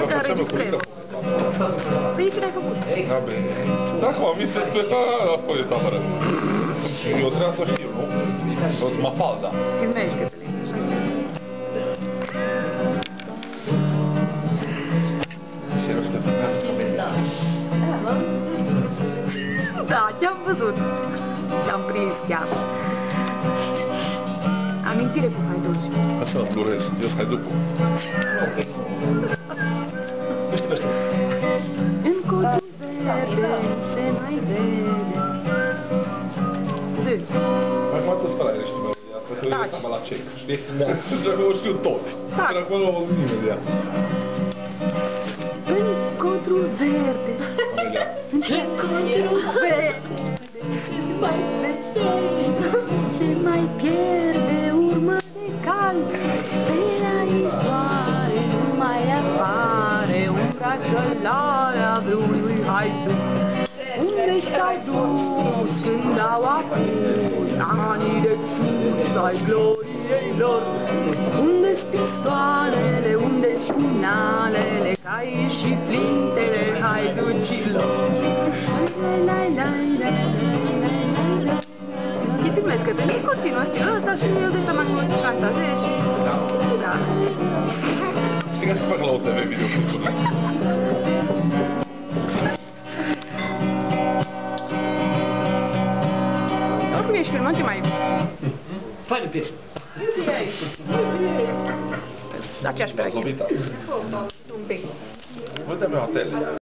că înregistrez. Păi ce n-ai făcut? Da, bine. Dacă m-am vins pe apoi de tabără. Eu trebuie să știu, nu? Toți mă falda. Filmezi, Cătălin, așa. Și eu știu, filmează comedii. Da, te-am văzut. Te-am prins chiar. Amintire cu haiduci. Asta nu blurez, eu sunt haiducul. Nu știu pe ăsta. În codul verde se mai vede. Zi. Mai poate să spălai, știi, melodia asta, că eu eram la cec, știi? Da. Așa că o știu tot. Taci. Dar acolo o zi imediat. În codul verde. Amelia. În codul verde se mai pierde urmă de cal. Pe la istoare nu mai apare umbra călare a vreunui haiduc. Unde s-au dus când au apus anii de sus ai gloriei lor? Unde-s pistoalele, unde-s punalele, caii și flintele haiducilor? Îi filmez, că te continuă stilul ăsta și eu de seama că o să șantazez și... Da. Știi că se fac la OTV videoclipurile? Oricum ești filmat, ce mai... Faină piesă. Aceeași M-ați pereche. lovit azi. Un pic. Vă dă-mi o tele.